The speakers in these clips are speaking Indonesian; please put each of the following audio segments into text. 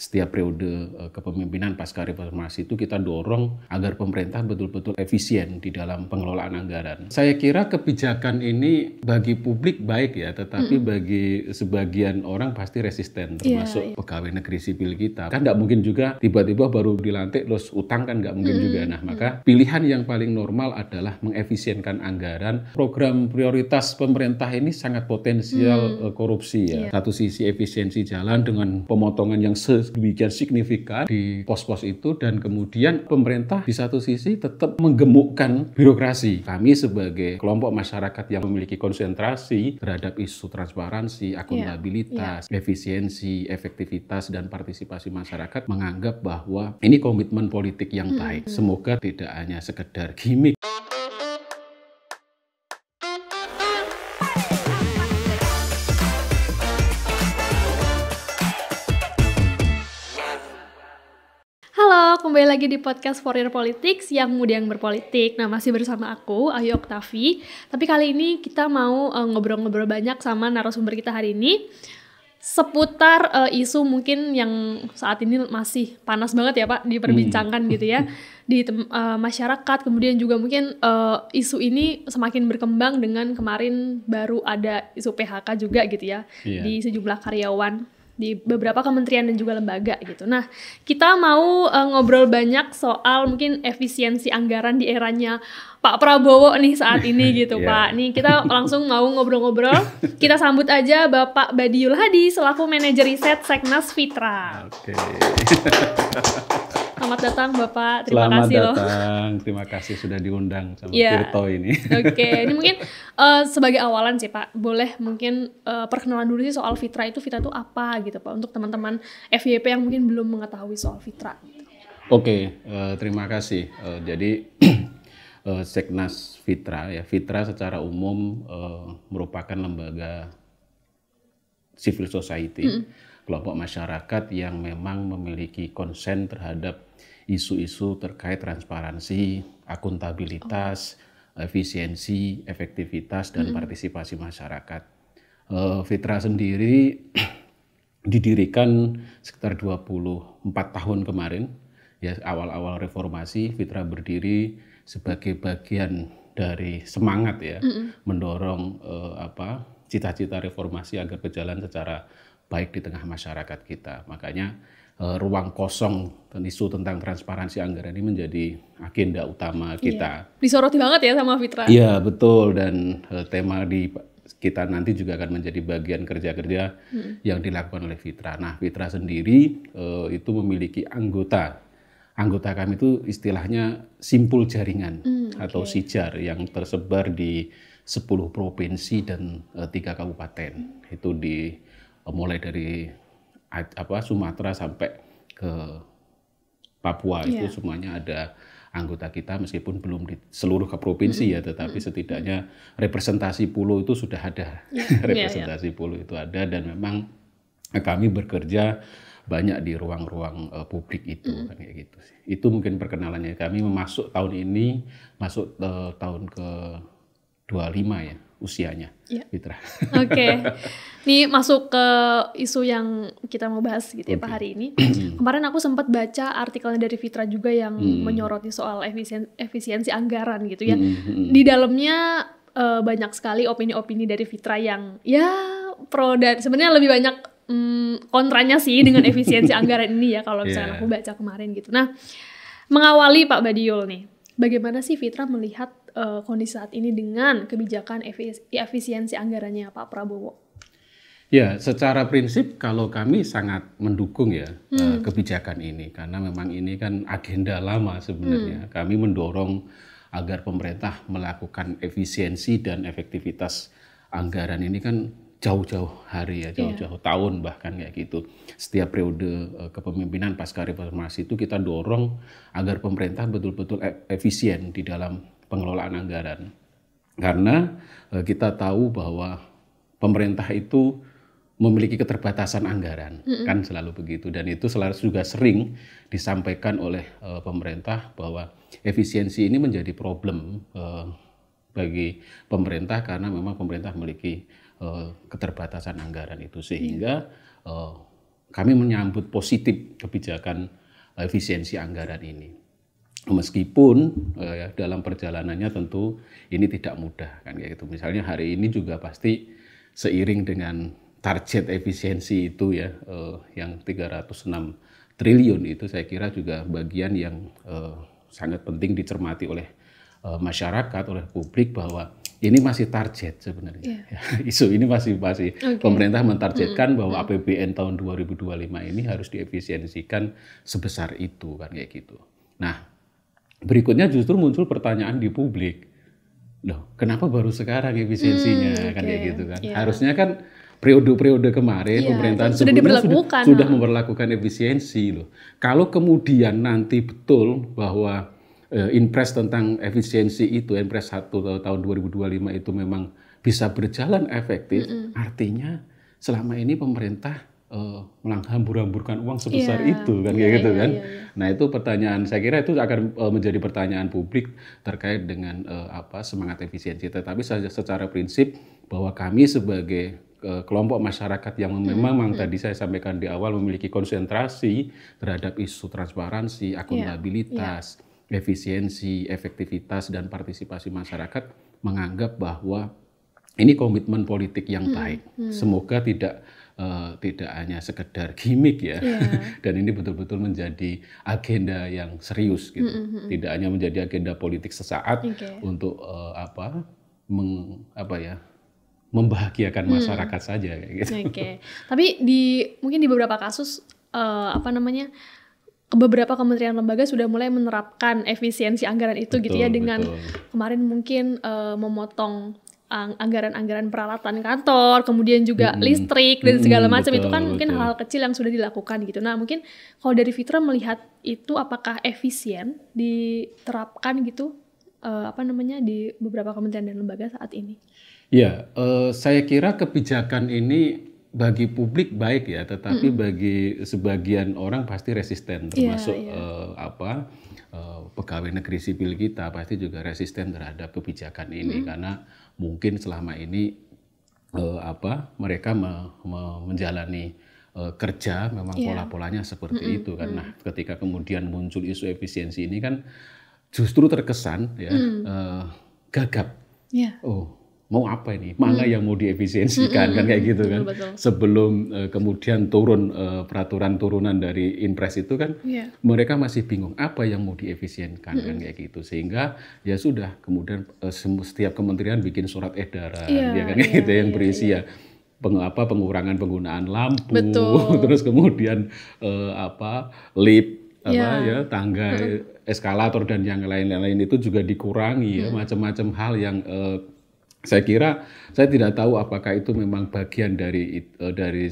setiap periode kepemimpinan pasca reformasi itu kita dorong agar pemerintah betul-betul efisien di dalam pengelolaan anggaran. Saya kira kebijakan ini bagi publik baik ya, tetapi bagi sebagian orang pasti resisten, termasuk pegawai negeri sipil kita. Kan nggak mungkin juga tiba-tiba baru dilantik terus utang, kan nggak mungkin juga. Nah, maka pilihan yang paling normal adalah mengefisienkan anggaran. Program prioritas pemerintah ini sangat potensial korupsi ya. Satu sisi efisiensi jalan dengan pemotongan yang sedemikian signifikan di pos-pos itu, dan kemudian pemerintah di satu sisi tetap menggemukkan birokrasi. Kami sebagai kelompok masyarakat yang memiliki konsentrasi terhadap isu transparansi, akuntabilitas, efisiensi, efektivitas, dan partisipasi masyarakat menganggap bahwa ini komitmen politik yang baik. Semoga tidak hanya sekedar gimmick. Halo, kembali lagi di podcast For Your Politics, yang muda yang berpolitik. Nah, masih bersama aku, Ayu Oktavi. Tapi kali ini kita mau ngobrol-ngobrol banyak sama narasumber kita hari ini seputar isu mungkin yang saat ini masih panas banget ya Pak diperbincangkan gitu ya di masyarakat. Kemudian juga mungkin isu ini semakin berkembang dengan kemarin baru ada isu PHK juga gitu ya di sejumlah karyawan di beberapa kementerian dan juga lembaga gitu. Nah, kita mau ngobrol banyak soal mungkin efisiensi anggaran di eranya Pak Prabowo nih saat ini gitu Pak. Nih kita langsung mau ngobrol-ngobrol. Kita sambut aja Bapak Badiul Hadi selaku manajer riset Seknas Fitra. Oke. Selamat datang Bapak, terima kasih loh. Selamat datang, terima kasih sudah diundang sama Tirto ini. Oke, ini mungkin sebagai awalan sih Pak, boleh mungkin perkenalan dulu sih soal Fitra itu apa gitu Pak, untuk teman-teman FYP yang mungkin belum mengetahui soal Fitra. Oke, terima kasih. Jadi Seknas Fitra ya, Fitra secara umum merupakan lembaga civil society, kelompok masyarakat yang memang memiliki konsen terhadap isu-isu terkait transparansi, akuntabilitas, efisiensi, efektivitas, dan partisipasi masyarakat. Fitra sendiri didirikan sekitar 24 tahun kemarin, ya, awal-awal reformasi. Fitra berdiri sebagai bagian dari semangat ya, mendorong cita-cita reformasi agar berjalan secara baik di tengah masyarakat kita. Makanya ruang kosong dan isu tentang transparansi anggaran ini menjadi agenda utama kita. Disoroti banget ya sama Fitra. Iya, betul, dan tema di kita nanti juga akan menjadi bagian kerja-kerja yang dilakukan oleh Fitra. Nah, Fitra sendiri itu memiliki anggota. Anggota kami itu istilahnya simpul jaringan atau sijar yang tersebar di 10 provinsi dan 3 kabupaten. Itu mulai dari Sumatera sampai ke Papua, itu semuanya ada anggota kita, meskipun belum di seluruh provinsi ya, tetapi setidaknya representasi pulau itu sudah ada. Representasi pulau itu ada, dan memang kami bekerja banyak di ruang-ruang publik itu, kan kayak gitu sih. Itu mungkin perkenalannya. Kami masuk tahun ini, masuk tahun ke 25 ya usianya, Fitra. Oke. Ini masuk ke isu yang kita mau bahas gitu ya Pak hari ini. Kemarin aku sempat baca artikelnya dari Fitra juga yang menyoroti soal efisiensi anggaran gitu ya. Di dalamnya banyak sekali opini-opini dari Fitra yang ya pro, dan sebenarnya lebih banyak kontranya sih dengan efisiensi anggaran ini ya, kalau misalnya aku baca kemarin gitu. Nah, mengawali Pak Badiul nih, bagaimana sih Fitra melihat kondisi saat ini dengan kebijakan efisiensi anggarannya Pak Prabowo? Ya, secara prinsip kalau kami sangat mendukung ya kebijakan ini, karena memang ini kan agenda lama sebenarnya. Kami mendorong agar pemerintah melakukan efisiensi dan efektivitas anggaran ini kan jauh-jauh hari ya, jauh-jauh tahun bahkan kayak gitu. Setiap periode kepemimpinan pasca reformasi itu kita dorong agar pemerintah betul-betul efisien di dalam pengelolaan anggaran. Karena kita tahu bahwa pemerintah itu memiliki keterbatasan anggaran, kan selalu begitu. Dan itu selalu juga sering disampaikan oleh pemerintah bahwa efisiensi ini menjadi problem bagi pemerintah, karena memang pemerintah memiliki keterbatasan anggaran itu, sehingga kami menyambut positif kebijakan efisiensi anggaran ini. Meskipun dalam perjalanannya tentu ini tidak mudah kan kayak gitu. Misalnya hari ini juga pasti seiring dengan target efisiensi itu ya yang 306 triliun itu saya kira juga bagian yang sangat penting dicermati oleh masyarakat, oleh publik bahwa ini masih target sebenarnya. Isu ini masih pemerintah mentargetkan bahwa APBN tahun 2025 ini harus diefisiensikan sebesar itu kan kayak gitu. Nah, berikutnya justru muncul pertanyaan di publik. Loh, kenapa baru sekarang efisiensinya kan kayak gitu kan? Harusnya kan periode-periode kemarin pemerintahan sebelumnya sudah memperlakukan efisiensi loh. Kalau kemudian nanti betul bahwa Inpres tentang efisiensi itu, Inpres 1 tahun 2025 itu memang bisa berjalan efektif, artinya selama ini pemerintah hambur-hamburkan uang sebesar itu kan kayak gitu kan. Nah itu pertanyaan, saya kira itu akan menjadi pertanyaan publik terkait dengan semangat efisiensi. Tetapi secara prinsip bahwa kami sebagai kelompok masyarakat yang memang tadi saya sampaikan di awal memiliki konsentrasi terhadap isu transparansi, akuntabilitas, efisiensi, efektivitas, dan partisipasi masyarakat, menganggap bahwa ini komitmen politik yang baik. Semoga tidak hanya sekedar gimmick ya, dan ini betul-betul menjadi agenda yang serius gitu. Tidak hanya menjadi agenda politik sesaat untuk membahagiakan masyarakat saja kayak gitu. Tapi mungkin di beberapa kasus beberapa kementerian lembaga sudah mulai menerapkan efisiensi anggaran itu gitu ya, dengan kemarin mungkin memotong anggaran-anggaran peralatan kantor, kemudian juga listrik dan segala macam. Itu kan mungkin hal kecil yang sudah dilakukan gitu. Nah mungkin kalau dari Fitra melihat itu apakah efisien diterapkan gitu di beberapa kementerian dan lembaga saat ini? Ya, saya kira kebijakan ini bagi publik baik ya, tetapi bagi sebagian orang pasti resisten, termasuk pegawai negeri sipil kita pasti juga resisten terhadap kebijakan ini karena mungkin selama ini mereka menjalani kerja memang pola-polanya seperti itu kan. Nah, ketika kemudian muncul isu efisiensi ini kan justru terkesan ya gagap. Oh, mau apa ini? Mana yang mau diefisiensikan kan kayak gitu kan. Betul. Sebelum kemudian turun peraturan turunan dari Inpres itu kan mereka masih bingung apa yang mau diefisienkan kan kayak gitu. Sehingga ya sudah kemudian setiap kementerian bikin surat edaran ya kan kayak gitu yang berisi ya pengurangan penggunaan lampu, terus kemudian lift tangga, eskalator dan yang lain-lain itu juga dikurangi ya, macam-macam hal yang saya kira saya tidak tahu apakah itu memang bagian dari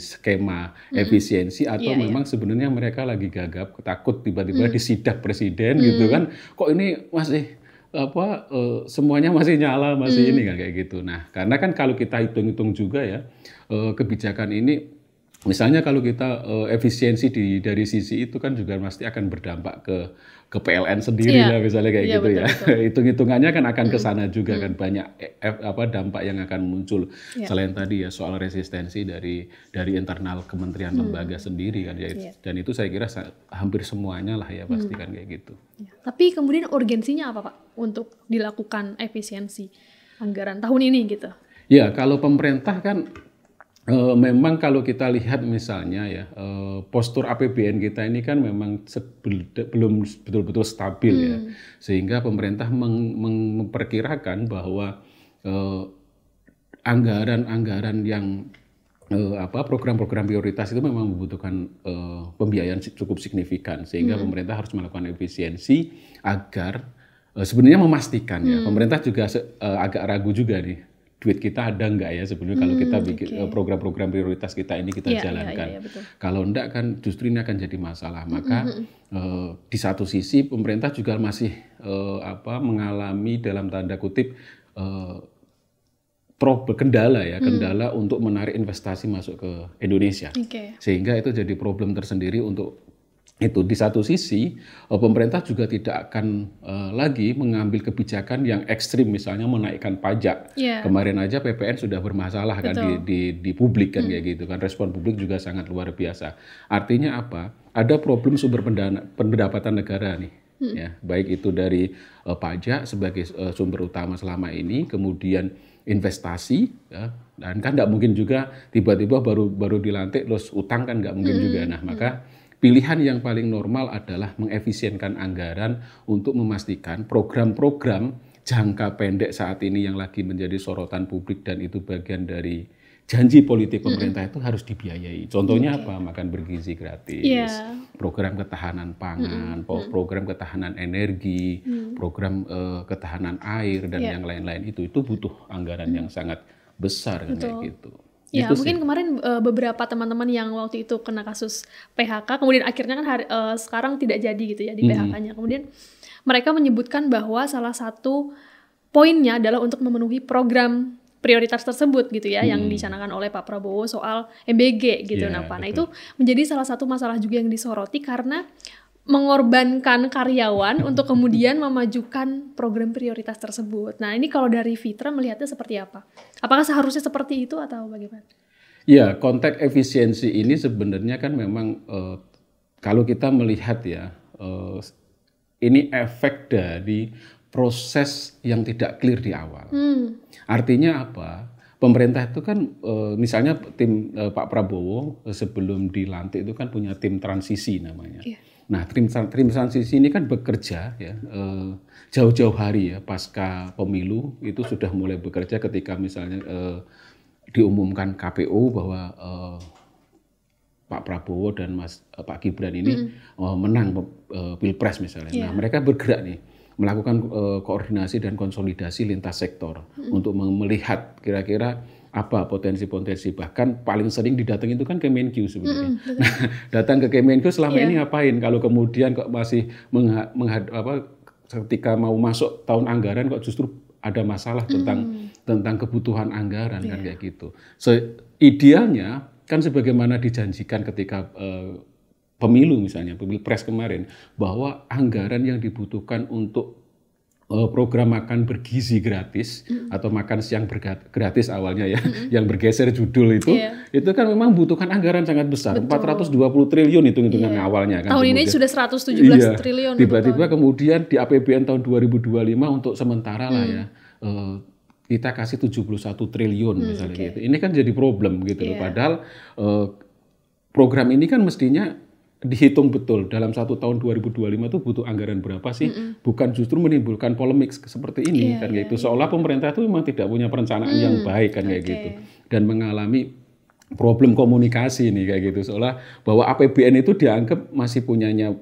skema efisiensi atau memang sebenarnya mereka lagi gagap, takut tiba-tiba disidak presiden gitu kan. Kok ini masih semuanya masih nyala, masih ini kan kayak gitu. Nah, karena kan kalau kita hitung-hitung juga ya kebijakan ini, misalnya kalau kita efisiensi dari sisi itu kan juga pasti akan berdampak ke PLN sendiri lah misalnya kayak gitu ya. Hitung-hitungannya kan akan ke sana juga kan, banyak dampak yang akan muncul selain tadi ya soal resistensi dari internal kementerian lembaga sendiri kan ya. Dan itu saya kira hampir semuanya lah ya pasti kan kayak gitu. Tapi kemudian urgensinya apa Pak untuk dilakukan efisiensi anggaran tahun ini gitu? Ya, kalau pemerintah kan memang kalau kita lihat misalnya ya postur APBN kita ini kan memang belum betul-betul stabil ya, sehingga pemerintah memperkirakan bahwa anggaran-anggaran yang program-program prioritas itu memang membutuhkan pembiayaan cukup signifikan, sehingga pemerintah harus melakukan efisiensi agar sebenarnya memastikan ya, pemerintah juga agak ragu juga nih, duit kita ada enggak ya sebenarnya kalau kita bikin program-program prioritas kita ini kita jalankan. Kalau enggak kan justru ini akan jadi masalah. Maka di satu sisi pemerintah juga masih mengalami dalam tanda kutip kendala untuk menarik investasi masuk ke Indonesia. Sehingga itu jadi problem tersendiri untuk Itu di satu sisi pemerintah juga tidak akan lagi mengambil kebijakan yang ekstrim, misalnya menaikkan pajak. Kemarin aja PPN sudah bermasalah kan di publik kan kayak gitu kan, respon publik juga sangat luar biasa. Artinya apa? Ada problem sumber pendapatan negara nih, ya, baik itu dari pajak sebagai sumber utama selama ini, kemudian investasi, ya, dan kan nggak mungkin juga tiba-tiba baru dilantik terus utang kan nggak mungkin juga. Nah maka pilihan yang paling normal adalah mengefisienkan anggaran untuk memastikan program-program jangka pendek saat ini yang lagi menjadi sorotan publik dan itu bagian dari janji politik pemerintah itu harus dibiayai. Contohnya apa? Makan bergizi gratis, program ketahanan pangan, program ketahanan energi, program ketahanan air dan yang lain-lain itu butuh anggaran yang sangat besar kan kayak gitu. Ya, itu mungkin kemarin beberapa teman-teman yang waktu itu kena kasus PHK, kemudian akhirnya kan sekarang tidak jadi gitu ya di PHK-nya. Kemudian mereka menyebutkan bahwa salah satu poinnya adalah untuk memenuhi program prioritas tersebut gitu ya, yang dicanangkan oleh Pak Prabowo soal MBG gitu. Nah itu menjadi salah satu masalah juga yang disoroti karena mengorbankan karyawan untuk kemudian memajukan program prioritas tersebut. Nah ini kalau dari Fitra melihatnya seperti apa? Apakah seharusnya seperti itu atau bagaimana? Ya, konteks efisiensi ini sebenarnya kan memang kalau kita melihat ya, ini efek dari proses yang tidak clear di awal. Artinya apa? Pemerintah itu kan misalnya tim Pak Prabowo sebelum dilantik itu kan punya tim transisi namanya. Nah, tim transisi ini kan bekerja ya jauh-jauh hari ya pasca pemilu itu sudah mulai bekerja ketika misalnya diumumkan KPU bahwa Pak Prabowo dan Pak Gibran ini menang Pilpres misalnya. Nah, mereka bergerak nih melakukan koordinasi dan konsolidasi lintas sektor untuk melihat kira-kira apa potensi-potensi, bahkan paling sering didatangi itu kan Kemenkyu sebenarnya. Nah, datang ke Kemenkyu selama ini ngapain? Kalau kemudian kok masih ketika mau masuk tahun anggaran kok justru ada masalah tentang kebutuhan anggaran kan kayak gitu. So, idealnya kan sebagaimana dijanjikan ketika pemilu misalnya, Pilpres kemarin, bahwa anggaran yang dibutuhkan untuk program makan bergizi gratis atau makan siang gratis awalnya ya, yang bergeser judul itu kan memang membutuhkan anggaran sangat besar. Betul. 420 triliun hitung-hitungan awalnya kan. Tahun ini sudah 117 triliun. Tiba-tiba kemudian di APBN tahun 2025 untuk sementara lah ya, kita kasih 71 triliun misalnya gitu. Ini kan jadi problem gitu loh. Padahal program ini kan mestinya dihitung betul dalam 1 tahun 2025 itu butuh anggaran berapa sih, bukan justru menimbulkan polemik seperti ini kan kayak gitu. Seolah pemerintah itu memang tidak punya perencanaan yang baik kan kayak gitu dan mengalami problem komunikasi nih kayak gitu, seolah bahwa APBN itu dianggap masih punyanya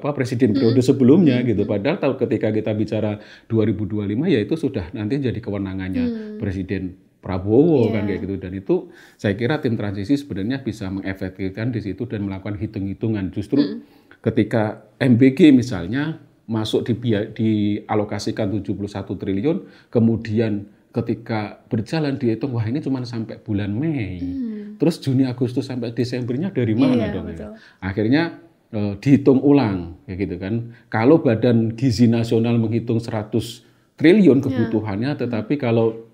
presiden periode sebelumnya gitu, padahal ketika kita bicara 2025 ya itu sudah nanti jadi kewenangannya Presiden Prabowo kan kayak gitu. Dan itu saya kira tim transisi sebenarnya bisa mengefektifkan di situ dan melakukan hitung-hitungan. Justru ketika MBG misalnya masuk dialokasikan 71 triliun, kemudian ketika berjalan dihitung wah ini cuma sampai bulan Mei. Terus Juni, Agustus sampai Desembernya dari mana dong? Ya? Akhirnya dihitung ulang kayak gitu kan. Kalau Badan Gizi Nasional menghitung 100 triliun kebutuhannya, tetapi kalau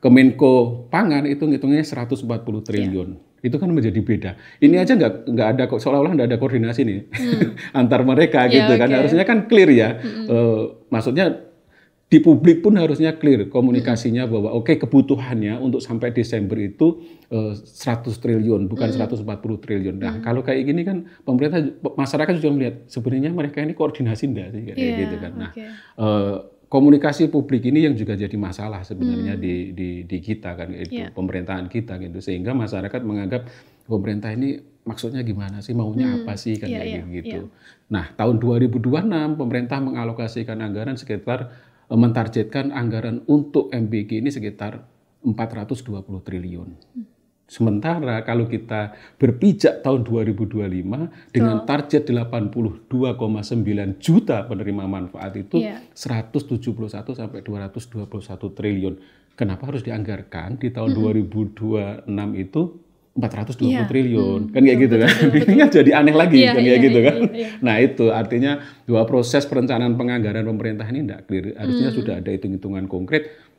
Kemenko Pangan itu ngitungnya 140 triliun. Itu kan menjadi beda. Ini aja nggak ada, seolah-olah nggak ada koordinasi nih antar mereka gitu kan. Harusnya kan clear ya. Maksudnya di publik pun harusnya clear komunikasinya bahwa kebutuhannya untuk sampai Desember itu 100 triliun bukan 140 triliun. Nah, kalau kayak gini kan masyarakat juga melihat sebenarnya mereka ini koordinasi enggak sih kayak gitu kan. Nah, komunikasi publik ini yang juga jadi masalah sebenarnya di kita kan itu pemerintahan kita gitu, sehingga masyarakat menganggap pemerintah ini maksudnya gimana sih, maunya apa sih kan kayak gitu. Nah, tahun 2026 pemerintah mengalokasikan anggaran sekitar mentargetkan anggaran untuk MBG ini sekitar 420 triliun. Sementara kalau kita berpijak tahun 2025 dengan target 82,9 juta penerima manfaat itu 171 sampai 221 triliun. Kenapa harus dianggarkan di tahun 2026 itu 420 triliun kan kayak gitu kan. Ini kan jadi aneh lagi kan kayak gitu kan. Nah itu artinya bahwa proses perencanaan penganggaran pemerintah ini tidak clear. Harusnya sudah ada hitung-hitungan konkret.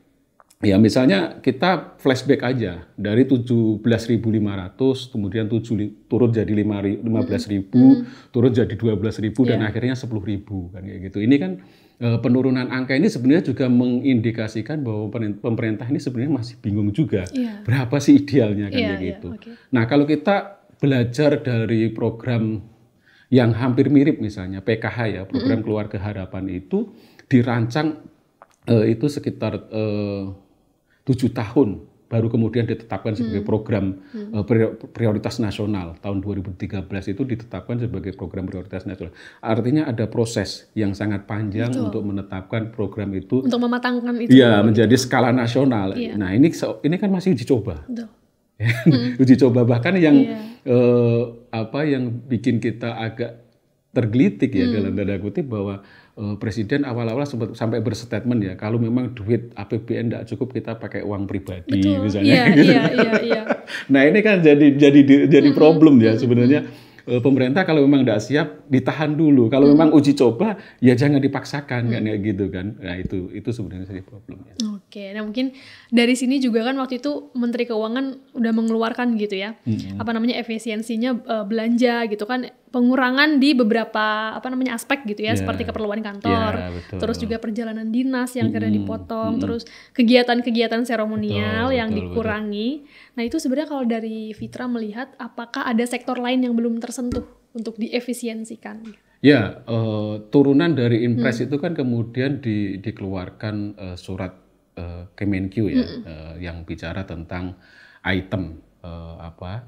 Ya misalnya kita flashback aja dari 17.500 kemudian turun jadi 15.000, turun jadi 12.000 dan akhirnya 10.000 kan kayak gitu. Ini kan penurunan angka ini sebenarnya juga mengindikasikan bahwa pemerintah ini sebenarnya masih bingung juga berapa sih idealnya kan kayak gitu. Nah, kalau kita belajar dari program yang hampir mirip misalnya PKH ya, program Keluarga Harapan itu dirancang itu sekitar 7 tahun baru kemudian ditetapkan sebagai program prioritas nasional. Tahun 2013 itu ditetapkan sebagai program prioritas nasional. Artinya ada proses yang sangat panjang untuk menetapkan program itu. Untuk mematangkan itu. Iya, menjadi skala nasional. Nah, ini kan masih uji coba. Uji coba bahkan yang yang bikin kita agak tergelitik ya dalam tanda kutip bahwa Presiden awal-awal sampai berstatement ya kalau memang duit APBN tidak cukup kita pakai uang pribadi misalnya. Iya. Nah ini kan jadi problem ya sebenarnya. Pemerintah kalau memang tidak siap ditahan dulu. Kalau memang uji coba ya jangan dipaksakan kan kayak gitu kan. Nah itu sebenarnya jadi problemnya. Oke, nah mungkin dari sini juga kan waktu itu Menteri Keuangan udah mengeluarkan gitu ya. Efisiensinya belanja gitu kan, pengurangan di beberapa aspek gitu ya, seperti keperluan kantor, terus juga perjalanan dinas yang karena dipotong, terus kegiatan-kegiatan seremonial yang dikurangi. Nah itu sebenarnya kalau dari Fitra melihat apakah ada sektor lain yang belum tersentuh untuk diefisiensikan? Ya, turunan dari Inpres itu kan kemudian dikeluarkan surat Kemenq ya, yang bicara tentang item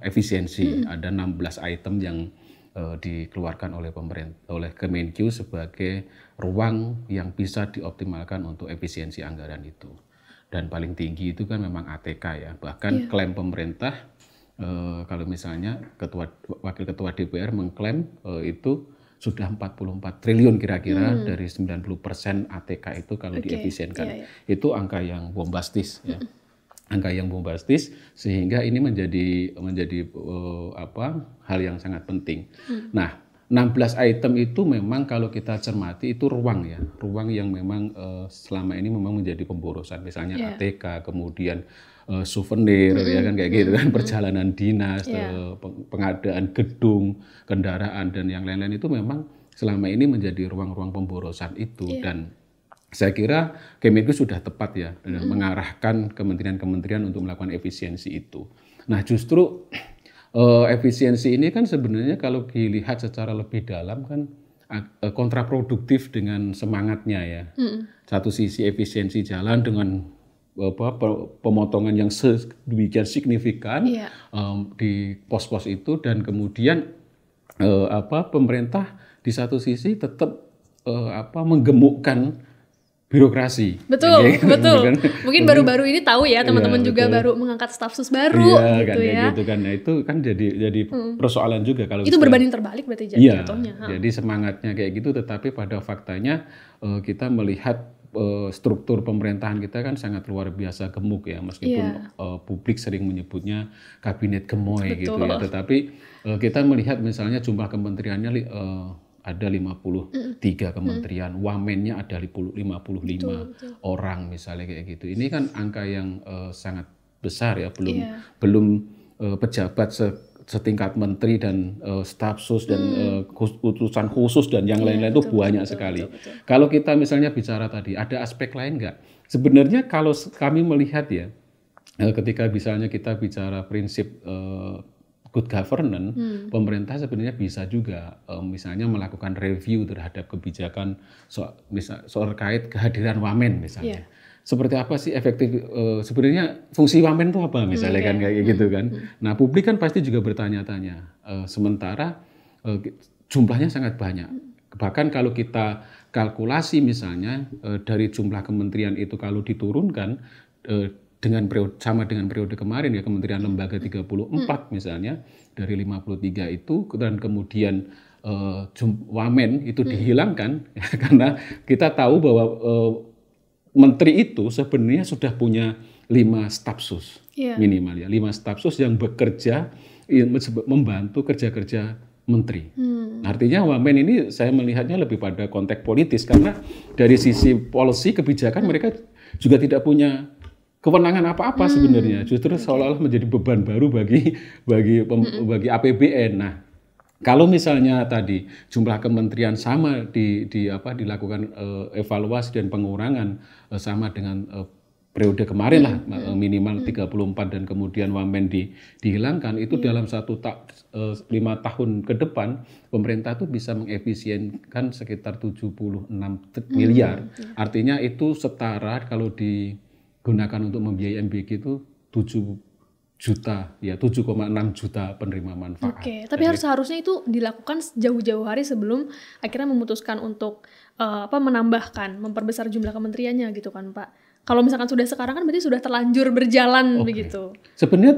efisiensi. Ada 16 item yang dikeluarkan oleh Kemenq sebagai ruang yang bisa dioptimalkan untuk efisiensi anggaran itu. Dan paling tinggi itu kan memang ATK ya. Bahkan klaim pemerintah kalau misalnya Wakil Ketua DPR mengklaim itu sudah 44 triliun kira-kira dari 90% ATK itu kalau diefisienkan. Itu angka yang bombastis ya. Angka yang bombastis sehingga ini menjadi hal yang sangat penting. Nah, 16 item itu memang kalau kita cermati itu ruang yang memang selama ini memang menjadi pemborosan. Misalnya ATK, kemudian souvenir ya kan kayak gitu kan, perjalanan dinas, pengadaan gedung, kendaraan dan yang lain-lain itu memang selama ini menjadi ruang-ruang pemborosan itu. Dan saya kira Kemenq sudah tepat ya mengarahkan kementerian-kementerian untuk melakukan efisiensi itu. Nah, justru efisiensi ini kan sebenarnya kalau dilihat secara lebih dalam kan kontraproduktif dengan semangatnya ya. Satu sisi efisiensi jalan dengan pemotongan yang sedemikian signifikan di pos-pos itu dan kemudian pemerintah di satu sisi tetap menggemukkan birokrasi. Betul. Mungkin baru-baru ini tahu ya teman-teman juga baru mengangkat staf sus baru gitu ya. Gitu kan. Nah itu kan jadi persoalan juga kalau itu berbanding terbalik berarti jatuhnya. Jadi semangatnya kayak gitu tetapi pada faktanya kita melihat struktur pemerintahan kita kan sangat luar biasa gemuk ya meskipun publik sering menyebutnya kabinet gemoy gitu ya. Tetapi kita melihat misalnya jumlah kementeriannya ada 53 kementerian, wamennya ada 55 orang misalnya kayak gitu. Ini kan angka yang sangat besar ya, belum pejabat setingkat menteri dan staf sus dan utusan khusus dan yang lain-lain itu banyak sekali. Kalau kita misalnya bicara tadi, ada aspek lain nggak? Sebenarnya kalau kami melihat ya, ketika misalnya kita bicara prinsip good governance, pemerintah sebenarnya bisa juga misalnya melakukan review terhadap kebijakan soal terkait kehadiran wamen misalnya. Seperti apa sih efektif sebenarnya fungsi wamen itu apa misalnya kan kayak gitu kan. Nah, publik kan pasti juga bertanya-tanya. Sementara jumlahnya sangat banyak. Bahkan kalau kita kalkulasi misalnya dari jumlah kementerian itu kalau diturunkan sama dengan periode kemarin ya Kementerian Lembaga 34 misalnya dari 53 itu dan kemudian wamen itu dihilangkan karena kita tahu bahwa menteri itu sebenarnya sudah punya 5 stafsus minimal ya, 5 stafsus yang bekerja membantu kerja-kerja menteri. Artinya wamen ini saya melihatnya lebih pada konteks politis karena dari sisi policy kebijakan mereka juga tidak punya kewenangan apa-apa sebenarnya. Justru seolah-olah menjadi beban baru bagi APBN. Nah, kalau misalnya tadi jumlah kementerian sama dilakukan evaluasi dan pengurangan sama dengan periode kemarin lah minimal 34 dan kemudian wamen dihilangkan itu dalam 5 tahun ke depan pemerintah itu bisa mengefisienkan sekitar 76 miliar. Artinya itu setara kalau digunakan untuk membiayai MBG itu 7,6 juta penerima manfaat. Oke, tapi seharusnya itu dilakukan jauh-jauh hari sebelum akhirnya memutuskan untuk memperbesar jumlah kementeriannya gitu kan Pak. Kalau misalkan sudah sekarang kan berarti sudah terlanjur berjalan begitu. Sebenarnya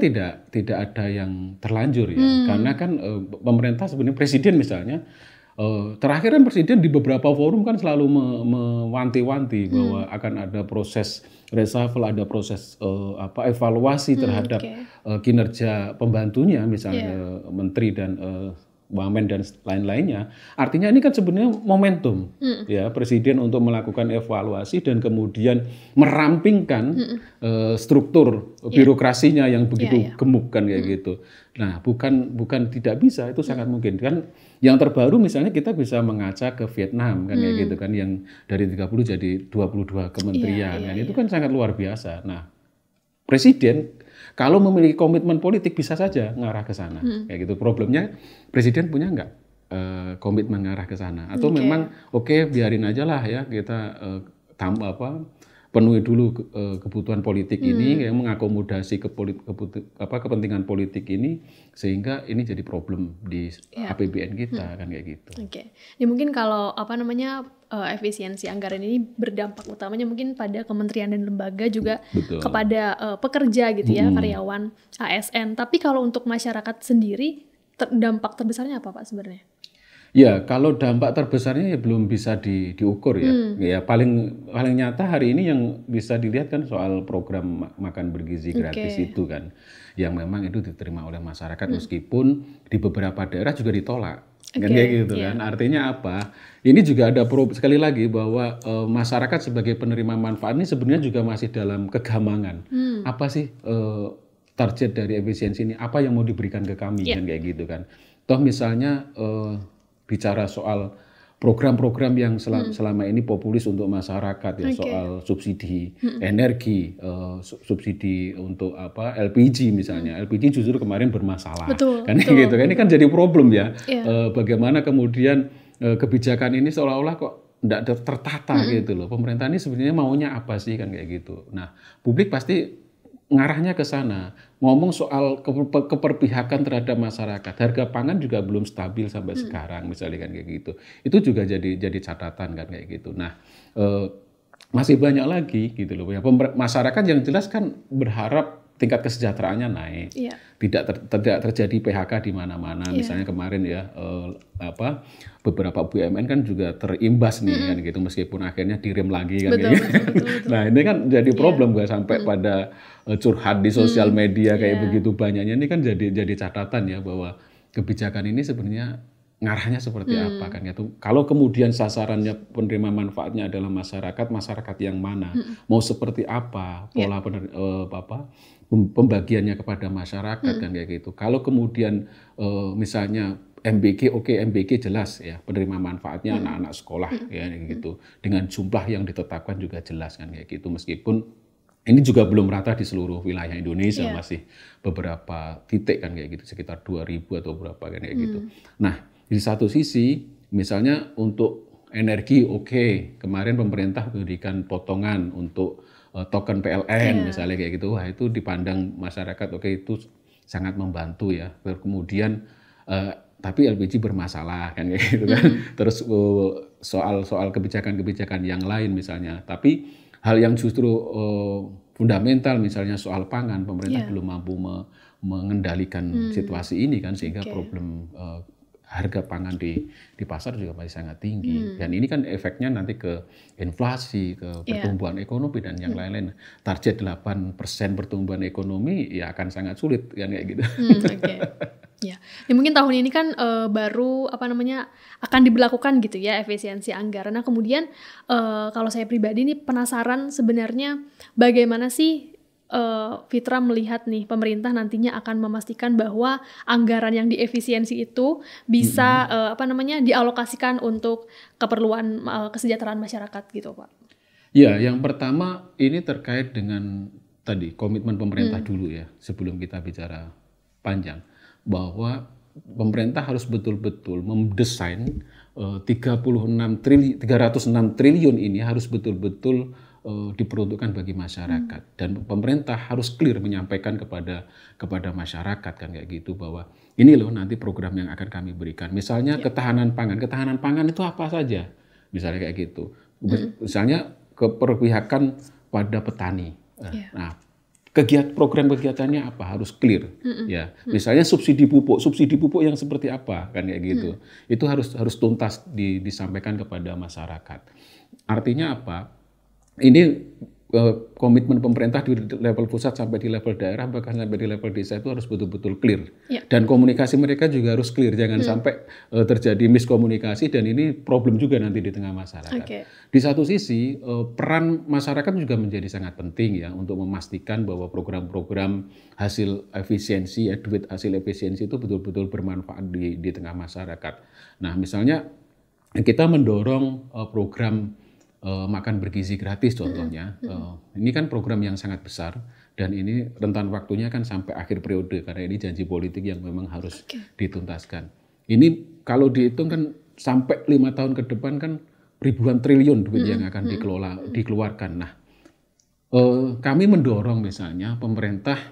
tidak ada yang terlanjur ya, karena kan pemerintah sebenarnya presiden misalnya terakhir kan presiden di beberapa forum kan selalu mewanti-wanti bahwa akan ada proses reshuffle, ada proses evaluasi terhadap kinerja pembantunya misalnya menteri dan wamen dan lain-lainnya. Artinya ini kan sebenarnya momentum ya presiden untuk melakukan evaluasi dan kemudian merampingkan struktur birokrasinya yang begitu gemuk kan kayak gitu. Nah, bukan tidak bisa, itu sangat mungkin kan. Yang terbaru misalnya kita bisa mengaca ke Vietnam kan kayak gitu kan yang dari 30 jadi 22 kementerian kan itu kan sangat luar biasa. Nah, presiden kalau memiliki komitmen politik bisa saja ngarah ke sana. Kayak gitu. Problemnya presiden punya nggak komitmen ngarah ke sana? Atau memang biarin aja lah ya kita penuhi dulu kebutuhan politik ini yang mengakomodasi kepentingan politik ini sehingga ini jadi problem di APBN kita kan kayak gitu. Ini mungkin kalau efisiensi anggaran ini berdampak utamanya mungkin pada kementerian dan lembaga juga kepada pekerja gitu ya, karyawan ASN. Tapi kalau untuk masyarakat sendiri dampak terbesarnya apa Pak sebenarnya? Ya, kalau dampak terbesarnya ya belum bisa diukur ya. Ya paling nyata hari ini yang bisa dilihat kan soal program makan bergizi gratis itu kan, yang memang itu diterima oleh masyarakat meskipun di beberapa daerah juga ditolak. Kan kayak gitu kan. Artinya apa? Ini juga ada sekali lagi bahwa masyarakat sebagai penerima manfaat ini sebenarnya juga masih dalam kegamangan. Apa sih target dari efisiensi ini? Apa yang mau diberikan ke kami kan kayak gitu kan. Toh misalnya bicara soal program-program yang selama ini populis untuk masyarakat ya, soal subsidi energi, subsidi untuk LPG misalnya. LPG justru kemarin bermasalah. Kan gitu kan. Ini kan jadi problem ya. Bagaimana kemudian kebijakan ini seolah-olah kok tidak tertata gitu loh. Pemerintah ini sebenarnya maunya apa sih kan kayak gitu. Nah, publik pasti ngarahnya ke sana. Ngomong soal keperpihakan terhadap masyarakat. Harga pangan juga belum stabil sampai sekarang misalnya kan kayak gitu. Itu juga jadi catatan kan kayak gitu. Nah, masih banyak lagi gitu loh. Ya, masyarakat yang jelas kan berharap tingkat kesejahteraannya naik. Tidak terjadi PHK di mana-mana. Misalnya kemarin ya beberapa BUMN kan juga terimbas nih kan gitu meskipun akhirnya direm lagi kan betul. Nah, ini kan jadi problem sampai pada curhat di sosial media kayak begitu banyaknya. Ini kan jadi catatan ya bahwa kebijakan ini sebenarnya ngarahnya seperti apa kan gitu. Kalau kemudian sasarannya penerima manfaatnya adalah masyarakat yang mana, mau seperti apa pola pembagiannya kepada masyarakat kan kayak gitu. Kalau kemudian misalnya MBG MBG jelas ya penerima manfaatnya anak-anak sekolah ya gitu. Dengan jumlah yang ditetapkan juga jelas kan kayak gitu meskipun ini juga belum rata di seluruh wilayah Indonesia, masih beberapa titik kan kayak gitu sekitar 2.000 atau berapa kan kayak gitu. Nah, di satu sisi misalnya untuk energi kemarin pemerintah memberikan potongan untuk token PLN misalnya kayak gitu. Wah, itu dipandang masyarakat itu sangat membantu ya. Kemudian tapi LPG bermasalah kan kayak gitu kan. Terus soal kebijakan-kebijakan yang lain misalnya. Tapi hal yang justru fundamental misalnya soal pangan, pemerintah belum mampu mengendalikan situasi ini kan sehingga problem harga pangan di pasar juga masih sangat tinggi. Dan ini kan efeknya nanti ke inflasi, ke pertumbuhan ekonomi dan yang lain-lain. Target 8% pertumbuhan ekonomi ya akan sangat sulit kan kayak gitu. Oke. Ya, mungkin tahun ini kan baru akan diberlakukan gitu ya efisiensi anggaran. Nah kemudian kalau saya pribadi nih penasaran sebenarnya bagaimana sih Fitra melihat nih pemerintah nantinya akan memastikan bahwa anggaran yang diefisiensi itu bisa dialokasikan untuk keperluan kesejahteraan masyarakat gitu Pak. Ya, yang pertama ini terkait dengan tadi komitmen pemerintah dulu ya sebelum kita bicara panjang bahwa pemerintah harus betul-betul mendesain 306 triliun ini harus betul-betul diperuntukkan bagi masyarakat dan pemerintah harus clear menyampaikan kepada masyarakat kan kayak gitu bahwa ini loh nanti program yang akan kami berikan. Misalnya ketahanan pangan itu apa saja? Misalnya kayak gitu. Misalnya keperpihakan pada petani. Nah, program kegiatannya apa harus clear ya. Misalnya subsidi pupuk yang seperti apa kan kayak gitu. Itu harus tuntas disampaikan kepada masyarakat. Artinya apa? Ini komitmen pemerintah di level pusat sampai di level daerah bahkan sampai di level desa itu harus betul-betul clear. Dan komunikasi mereka juga harus clear, jangan sampai terjadi miskomunikasi dan ini problem juga nanti di tengah masyarakat. Di satu sisi peran masyarakat juga menjadi sangat penting ya untuk memastikan bahwa program-program hasil efisiensi duit hasil efisiensi itu betul-betul bermanfaat di tengah masyarakat. Nah, misalnya kita mendorong program makan bergizi gratis contohnya. Ini kan program yang sangat besar dan ini rentan waktunya kan sampai akhir periode karena ini janji politik yang memang harus dituntaskan. Ini kalau dihitung kan sampai 5 tahun ke depan kan ribuan triliun duit yang akan dikeluarkan. Nah, kami mendorong misalnya pemerintah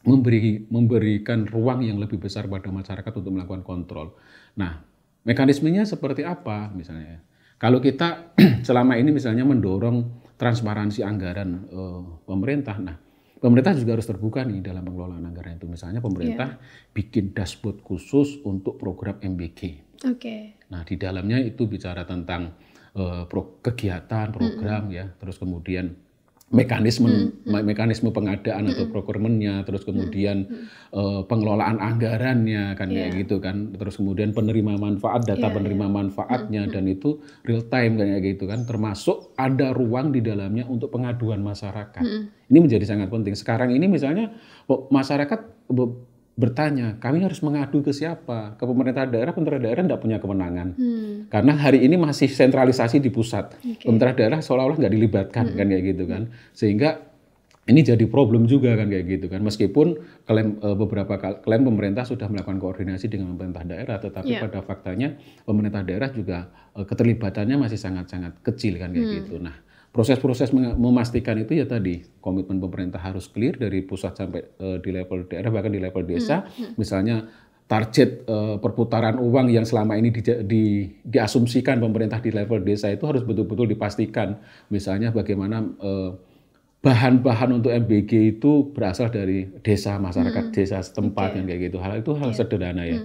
memberikan ruang yang lebih besar pada masyarakat untuk melakukan kontrol. Nah, mekanismenya seperti apa misalnya? Kalau kita selama ini misalnya mendorong transparansi anggaran pemerintah, nah pemerintah juga harus terbuka nih dalam pengelolaan anggaran itu. Misalnya pemerintah bikin dashboard khusus untuk program MBG. Nah di dalamnya itu bicara tentang kegiatan, program ya, terus kemudian mekanisme pengadaan atau procurement-nya, terus kemudian pengelolaan anggarannya kan kayak gitu kan, terus kemudian penerima manfaat, data penerima manfaatnya dan itu real time kayak gitu kan, termasuk ada ruang di dalamnya untuk pengaduan masyarakat. Ini menjadi sangat penting. Sekarang ini misalnya masyarakat bertanya, kami harus mengadu ke siapa? Ke pemerintah daerah tidak punya kewenangan. Karena hari ini masih sentralisasi di pusat. Pemerintah daerah seolah-olah nggak dilibatkan kan kayak gitu kan. Sehingga ini jadi problem juga kan kayak gitu kan. Meskipun beberapa klaim pemerintah sudah melakukan koordinasi dengan pemerintah daerah, tetapi pada faktanya pemerintah daerah juga keterlibatannya masih sangat-sangat kecil kan kayak gitu. Nah, proses-proses memastikan itu ya tadi komitmen pemerintah harus clear dari pusat sampai di level daerah bahkan di level desa. Misalnya target perputaran uang yang selama ini diasumsikan pemerintah di level desa itu harus betul-betul dipastikan. Misalnya bagaimana bahan-bahan untuk MBG itu berasal dari desa, masyarakat desa setempat yang kayak gitu. Hal itu hal sederhana ya.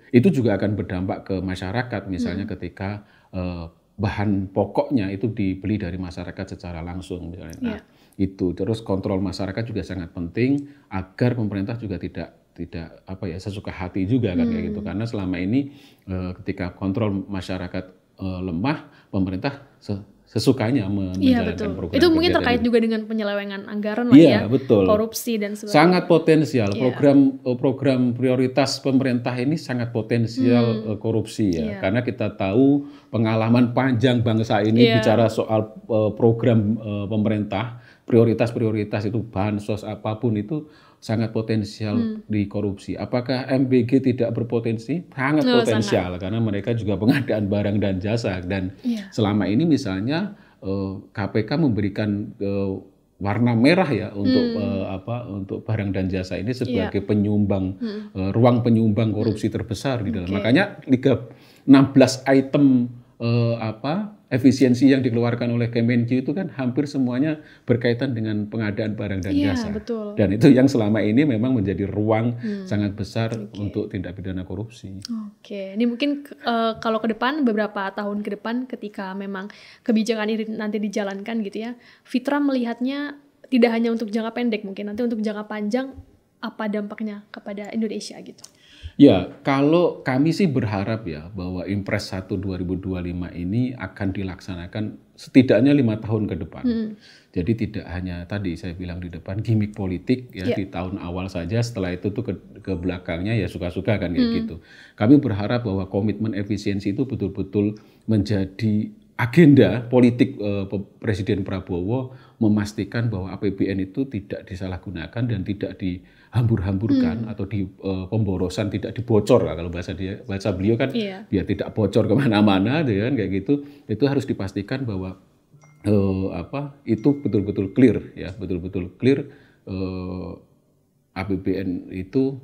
Itu juga akan berdampak ke masyarakat misalnya ketika bahan pokoknya itu dibeli dari masyarakat secara langsung misalnya. Nah, itu terus kontrol masyarakat juga sangat penting agar pemerintah juga tidak sesuka hati juga kan kayak gitu, karena selama ini ketika kontrol masyarakat lemah, pemerintah sesukanya menjalankan program. Itu mungkin terkait juga dengan penyelewengan anggaran lah betul. Korupsi dan sebagainya. Sangat potensial. Program prioritas pemerintah ini sangat potensial korupsi ya. Karena kita tahu pengalaman panjang bangsa ini bicara soal program pemerintah, prioritas itu bansos apapun itu sangat potensial dikorupsi. Apakah MBG tidak berpotensi? Sangat potensial karena mereka juga pengadaan barang dan jasa dan selama ini misalnya KPK memberikan warna merah ya untuk barang dan jasa ini sebagai penyumbang ruang penyumbang korupsi terbesar di dalam. Makanya 16 item efisiensi yang dikeluarkan oleh Kemenq itu kan hampir semuanya berkaitan dengan pengadaan barang dan Iya, jasa. betul. Dan itu yang selama ini memang menjadi ruang sangat besar untuk tindak pidana korupsi. Oke, ini mungkin kalau ke depan, beberapa tahun ke depan ketika memang kebijakan ini nanti dijalankan gitu ya, Fitra melihatnya tidak hanya untuk jangka pendek, mungkin nanti untuk jangka panjang apa dampaknya kepada Indonesia gitu. Ya, kalau kami sih berharap ya bahwa Impres 1 2025 ini akan dilaksanakan setidaknya 5 tahun ke depan. Jadi tidak hanya tadi saya bilang di depan gimmick politik ya di tahun awal saja, setelah itu tuh ke belakangnya ya suka-suka kan kayak gitu. Kami berharap bahwa komitmen efisiensi itu betul-betul menjadi agenda politik Presiden Prabowo, memastikan bahwa APBN itu tidak disalahgunakan dan tidak dihambur-hamburkan atau di pemborosan, tidak dibocor lah kalau bahasa beliau kan, biar tidak bocor kemana-mana kan kayak gitu. Itu harus dipastikan bahwa itu betul-betul clear ya, betul-betul clear APBN itu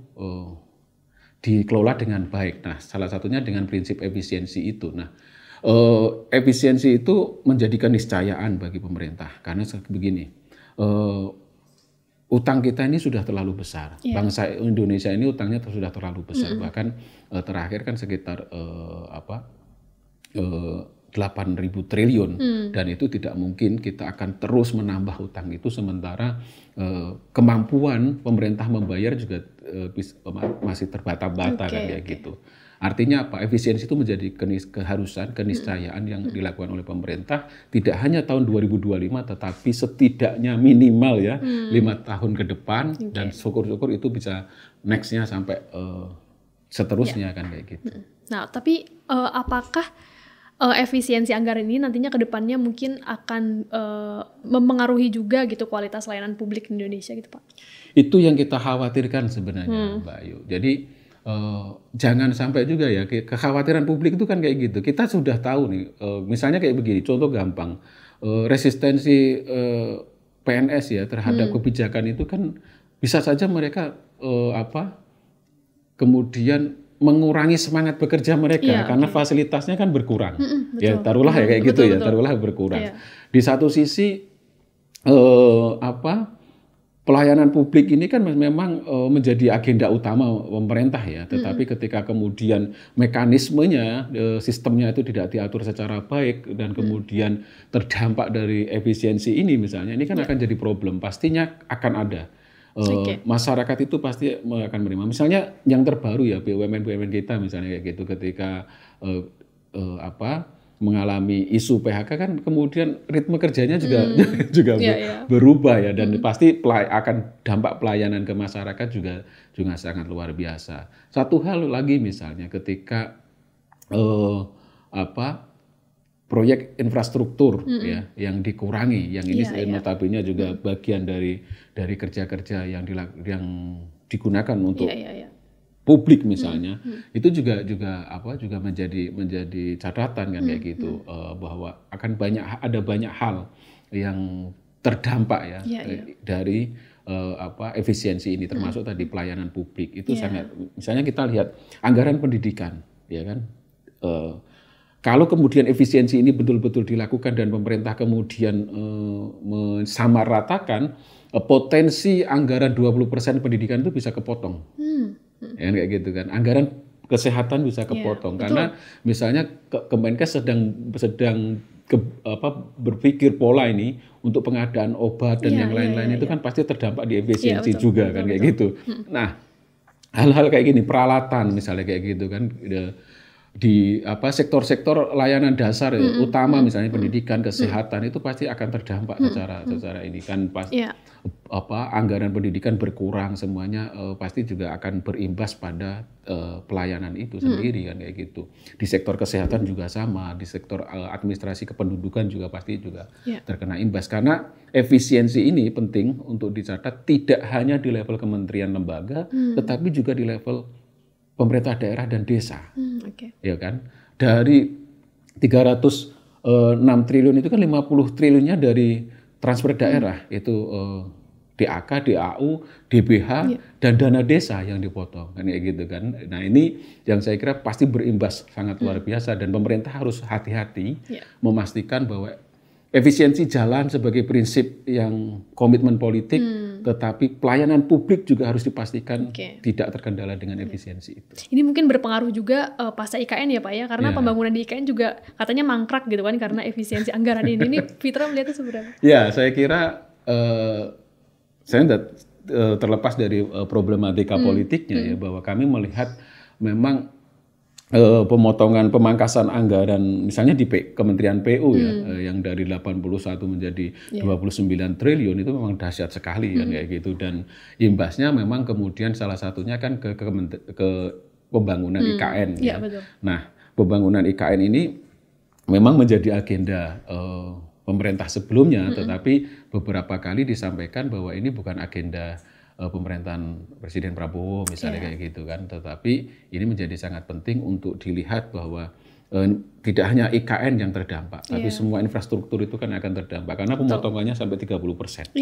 dikelola dengan baik. Nah, salah satunya dengan prinsip efisiensi itu. Nah, efisiensi itu menjadi keniscayaan bagi pemerintah karena begini, utang kita ini sudah terlalu besar. Bangsa Indonesia ini utangnya sudah terlalu besar. Bahkan terakhir kan sekitar 8.000 triliun dan itu tidak mungkin kita akan terus menambah utang itu sementara kemampuan pemerintah membayar juga masih terbata-bata kan kayak gitu. Artinya apa? Efisiensi itu menjadi keharusan, keniscayaan yang dilakukan oleh pemerintah tidak hanya tahun 2025 tetapi setidaknya minimal ya 5 tahun ke depan dan syukur-syukur itu bisa next-nya sampai seterusnya kan kayak gitu. Nah, tapi apakah efisiensi anggaran ini nantinya ke depannya mungkin akan mempengaruhi juga gitu kualitas layanan publik di Indonesia gitu Pak? Itu yang kita khawatirkan sebenarnya Mbak Ayu. Jadi jangan sampai juga ya kekhawatiran publik itu kan kayak gitu. Kita sudah tahu nih, misalnya kayak begini, contoh gampang, resistensi PNS ya terhadap kebijakan itu kan bisa saja mereka kemudian mengurangi semangat bekerja mereka karena fasilitasnya kan berkurang. Ya taruhlah ya kayak gitu ya, taruhlah berkurang. Di satu sisi pelayanan publik ini kan memang menjadi agenda utama pemerintah ya, tetapi ketika kemudian mekanismenya, sistemnya itu tidak diatur secara baik dan kemudian terdampak dari efisiensi ini misalnya, ini kan akan jadi problem, pastinya akan ada. Masyarakat itu pasti akan menerima. Misalnya yang terbaru ya BUMN kita misalnya kayak gitu, ketika mengalami isu PHK kan kemudian ritme kerjanya juga berubah ya dan pasti akan dampak pelayanan ke masyarakat juga sangat luar biasa. Satu hal lagi misalnya ketika proyek infrastruktur ya yang dikurangi, yang ini notabene juga bagian dari kerja-kerja yang digunakan untuk publik misalnya, itu juga menjadi catatan kan kayak gitu, bahwa akan ada banyak hal yang terdampak ya dari efisiensi ini, termasuk tadi pelayanan publik itu sangat, misalnya kita lihat anggaran pendidikan ya kan, kalau kemudian efisiensi ini betul-betul dilakukan dan pemerintah kemudian mensamaratakan, potensi anggaran 20% pendidikan itu bisa kepotong. Ya kayak gitu kan. Anggaran kesehatan bisa kepotong karena misalnya Kemenkes sedang berpikir pola ini untuk pengadaan obat dan yang lain-lain itu kan pasti terdampak di efisiensi juga kan kayak gitu. Nah, hal-hal kayak gini, peralatan misalnya kayak gitu kan, di sektor-sektor layanan dasar utama misalnya pendidikan, kesehatan itu pasti akan terdampak secara ini kan anggaran pendidikan berkurang semuanya, pasti juga akan berimbas pada pelayanan itu sendiri kan kayak gitu. Di sektor kesehatan juga sama, di sektor administrasi kependudukan juga pasti juga terkena imbas karena efisiensi ini penting untuk dicatat tidak hanya di level kementerian lembaga tetapi juga di level pemerintah daerah dan desa, ya kan? Dari 306 triliun itu kan 50 triliunnya dari transfer daerah, itu DAK, DAU, DBH, dan dana desa yang dipotong kan kayak gitu kan. Nah ini yang saya kira pasti berimbas sangat luar biasa dan pemerintah harus hati-hati memastikan bahwa efisiensi jalan sebagai prinsip yang komitmen politik, tetapi pelayanan publik juga harus dipastikan tidak terkendala dengan efisiensi itu. Ini mungkin berpengaruh juga pasca IKN ya Pak ya, karena pembangunan di IKN juga katanya mangkrak gitu kan karena efisiensi anggaran ini. Ini Fitra melihatnya seberapa? Ya, saya kira saya terlepas dari problematika politiknya ya, bahwa kami melihat memang pemotongan pemangkasan anggaran misalnya di Kementerian PU ya, yang dari 81 menjadi 29 triliun itu memang dahsyat sekali kan kayak gitu, dan imbasnya memang kemudian salah satunya kan ke pembangunan IKN ya. Betul. Nah, pembangunan IKN ini memang menjadi agenda pemerintah sebelumnya, tetapi beberapa kali disampaikan bahwa ini bukan agenda pemerintahan Presiden Prabowo misalnya kayak gitu kan, tetapi ini menjadi sangat penting untuk dilihat bahwa tidak hanya IKN yang terdampak, tapi semua infrastruktur itu kan akan terdampak karena pemotongannya sampai 30%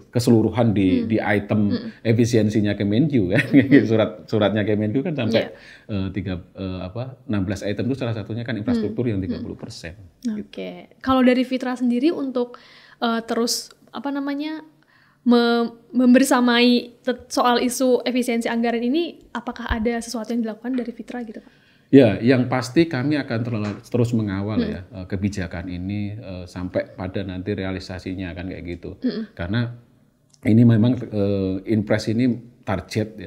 keseluruhan di item efisiensinya Kemenq kan. Suratnya Kemenq kan sampai 16 item itu salah satunya kan infrastruktur yang 30%. Oke. Kalau dari Fitra sendiri untuk terus membersamai soal isu efisiensi anggaran ini, apakah ada sesuatu yang dilakukan dari Fitra gitu Pak? Ya, yang pasti kami akan terus mengawal ya kebijakan ini sampai pada nanti realisasinya kan kayak gitu. Karena ini memang Inpres ini target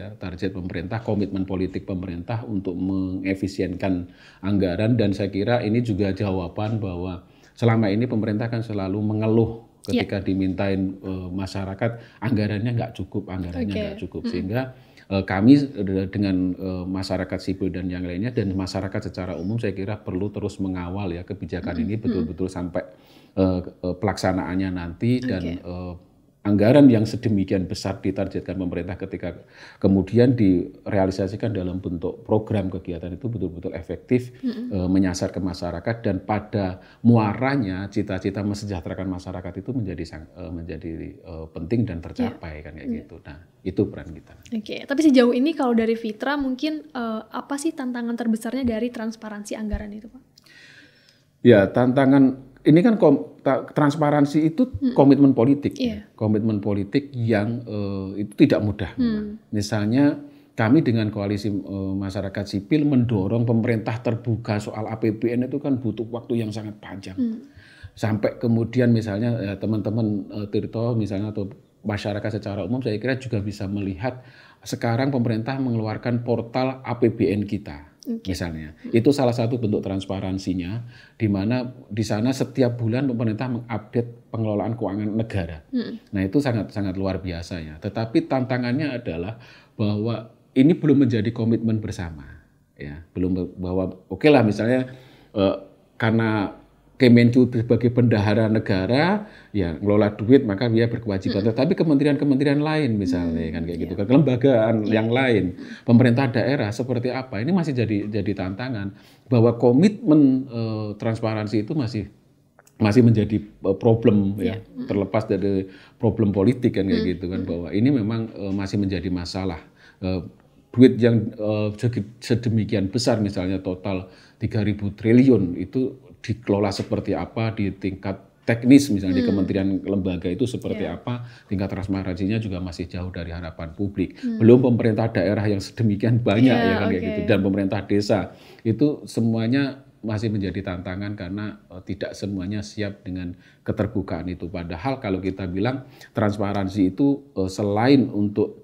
pemerintah, komitmen politik pemerintah untuk mengefisienkan anggaran, dan saya kira ini juga jawaban bahwa selama ini pemerintah kan selalu mengeluh ketika dimintain masyarakat anggarannya nggak cukup, sehingga kami dengan masyarakat sipil dan yang lainnya dan masyarakat secara umum saya kira perlu terus mengawal ya kebijakan ini betul-betul sampai pelaksanaannya nanti, dan anggaran yang sedemikian besar ditargetkan pemerintah ketika kemudian direalisasikan dalam bentuk program kegiatan itu betul-betul efektif menyasar ke masyarakat, dan pada muaranya cita-cita mesejahterakan masyarakat itu menjadi penting dan tercapai kan kayak gitu. Nah, itu peran kita. Oke, tapi sejauh ini kalau dari Fitra mungkin apa sih tantangan terbesarnya dari transparansi anggaran itu, Pak? Ya, tantangan ini kan transparansi itu komitmen politik, komitmen politik yang itu tidak mudah. Misalnya kami dengan koalisi masyarakat sipil mendorong pemerintah terbuka soal APBN itu kan butuh waktu yang sangat panjang. Sampai kemudian misalnya teman-teman Tirto misalnya atau masyarakat secara umum saya kira juga bisa melihat sekarang pemerintah mengeluarkan portal APBN kita. Misalnya, itu salah satu bentuk transparansinya, di mana di sana setiap bulan pemerintah mengupdate pengelolaan keuangan negara. Nah, itu sangat luar biasa ya. Tetapi tantangannya adalah bahwa ini belum menjadi komitmen bersama, ya. Belum bahwa oke lah misalnya karena Kemenq sebagai bendahara negara, ya ngelola duit maka dia berkewajiban. Tetapi kementerian-kementerian lain misalnya kan kayak gitu, kelembagaan yang lain, pemerintah daerah seperti apa? Ini masih jadi tantangan bahwa komitmen transparansi itu masih menjadi problem ya, terlepas dari problem politik kan kayak gitu kan, bahwa ini memang masih menjadi masalah. Duit yang sedemikian besar misalnya total 3.000 triliun itu dikelola seperti apa di tingkat teknis misalnya di kementerian lembaga itu seperti apa, tingkat transparansinya juga masih jauh dari harapan publik. Belum pemerintah daerah yang sedemikian banyak ya kan kayak gitu, dan pemerintah desa itu semuanya masih menjadi tantangan karena tidak semuanya siap dengan keterbukaan itu. Padahal kalau kita bilang transparansi itu selain untuk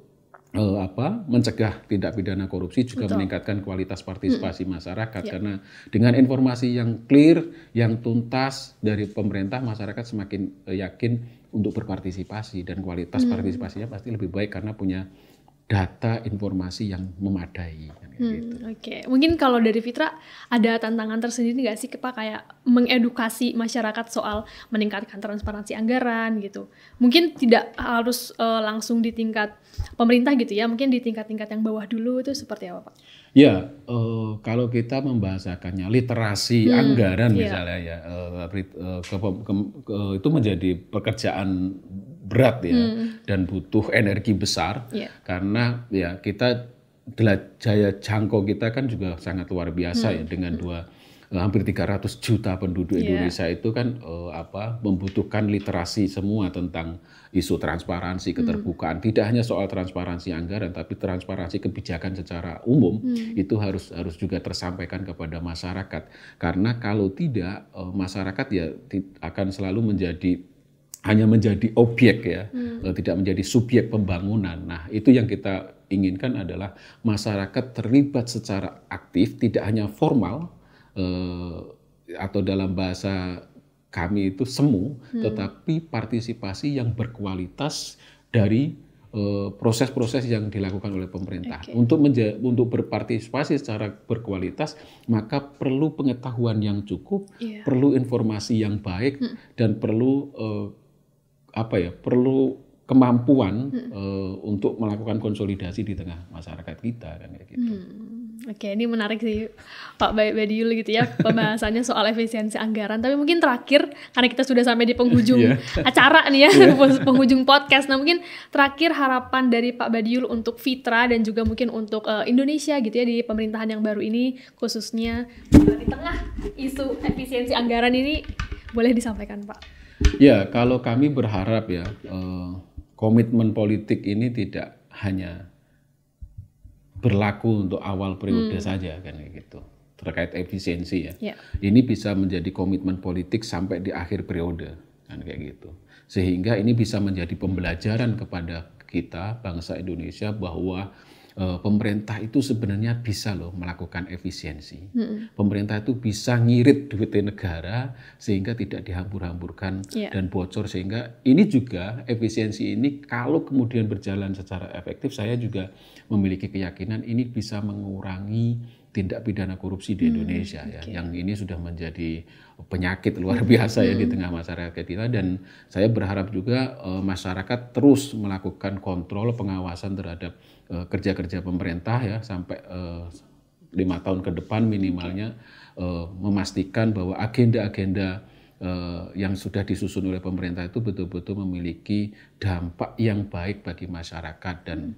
mencegah tindak pidana korupsi juga meningkatkan kualitas partisipasi masyarakat, karena dengan informasi yang clear, yang tuntas dari pemerintah, masyarakat semakin yakin untuk berpartisipasi, dan kualitas partisipasinya pasti lebih baik karena punya data informasi yang memadai. Gitu. Oke. Mungkin kalau dari Fitra ada tantangan tersendiri nggak sih Pak, kayak mengedukasi masyarakat soal meningkatkan transparansi anggaran gitu? Mungkin tidak harus langsung di tingkat pemerintah gitu ya, mungkin di tingkat-tingkat yang bawah dulu itu seperti apa Pak? Ya, kalau kita membahasakannya literasi anggaran misalnya ya, itu menjadi pekerjaan berat ya dan butuh energi besar karena ya kita daya jangkau kita kan juga sangat luar biasa ya dengan hampir 300 juta penduduk Indonesia itu kan membutuhkan literasi semua tentang isu transparansi, keterbukaan. Tidak hanya soal transparansi anggaran, tapi transparansi kebijakan secara umum itu harus juga tersampaikan kepada masyarakat. Karena kalau tidak, masyarakat ya akan selalu hanya menjadi objek ya, tidak menjadi subjek pembangunan. Nah, itu yang kita inginkan adalah masyarakat terlibat secara aktif, tidak hanya formal, atau dalam bahasa kami itu semu, tetapi partisipasi yang berkualitas dari proses-proses yang dilakukan oleh pemerintah. Untuk berpartisipasi secara berkualitas, maka perlu pengetahuan yang cukup, perlu informasi yang baik, dan perlu perlu kemampuan untuk melakukan konsolidasi di tengah masyarakat kita kan kayak gitu. Oke, ini menarik sih Pak Badiul gitu ya pembahasannya soal efisiensi anggaran. Tapi mungkin terakhir karena kita sudah sampai di penghujung acara nih ya, penghujung podcast. Nah mungkin terakhir harapan dari Pak Badiul untuk Fitra dan juga mungkin untuk Indonesia gitu ya di pemerintahan yang baru ini khususnya di tengah isu efisiensi anggaran ini boleh disampaikan Pak. Ya, kalau kami berharap ya komitmen politik ini tidak hanya berlaku untuk awal periode saja kan gitu terkait efisiensi ya. Ini bisa menjadi komitmen politik sampai di akhir periode kan kayak gitu. Sehingga ini bisa menjadi pembelajaran kepada kita bangsa Indonesia bahwa pemerintah itu sebenarnya bisa loh melakukan efisiensi. Pemerintah itu bisa ngirit duit negara sehingga tidak dihambur-hamburkan dan bocor, sehingga ini juga efisiensi ini kalau kemudian berjalan secara efektif, saya juga memiliki keyakinan ini bisa mengurangi tindak pidana korupsi di Indonesia ya, yang ini sudah menjadi penyakit luar biasa ya di tengah masyarakat kita. Dan saya berharap juga masyarakat terus melakukan kontrol pengawasan terhadap kerja-kerja pemerintah ya sampai 5 tahun ke depan minimalnya, memastikan bahwa agenda-agenda yang sudah disusun oleh pemerintah itu betul-betul memiliki dampak yang baik bagi masyarakat. Dan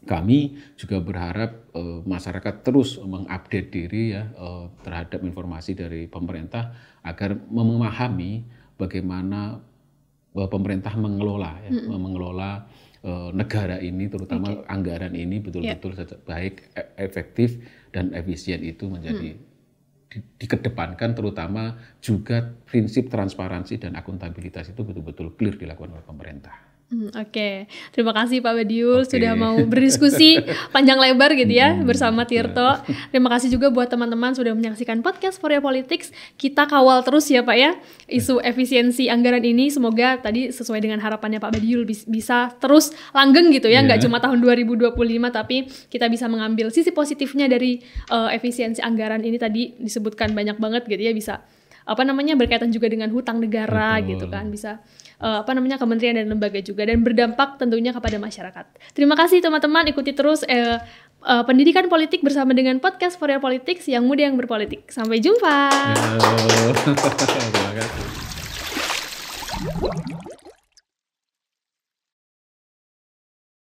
kami juga berharap masyarakat terus mengupdate diri ya terhadap informasi dari pemerintah agar memahami bagaimana pemerintah mengelola negara ini, terutama anggaran ini betul-betul baik, efektif dan efisien. Itu menjadi dikedepankan, terutama juga prinsip transparansi dan akuntabilitas itu betul-betul clear dilakukan oleh pemerintah. Oke. Terima kasih Pak Badiul sudah mau berdiskusi panjang lebar gitu ya bersama Tirto. Terima kasih juga buat teman-teman sudah menyaksikan podcast For Your Politics. Kita kawal terus ya Pak ya isu efisiensi anggaran ini. Semoga tadi sesuai dengan harapannya Pak Badiul bisa terus langgeng gitu ya, nggak cuma tahun 2025 tapi kita bisa mengambil sisi positifnya dari efisiensi anggaran ini. Tadi disebutkan banyak banget gitu ya, bisa berkaitan juga dengan hutang negara gitu kan, bisa kementerian dan lembaga juga, dan berdampak tentunya kepada masyarakat. Terima kasih teman-teman, ikuti terus pendidikan politik bersama dengan podcast For Your Politics, yang muda yang berpolitik. Sampai jumpa. Terima kasih.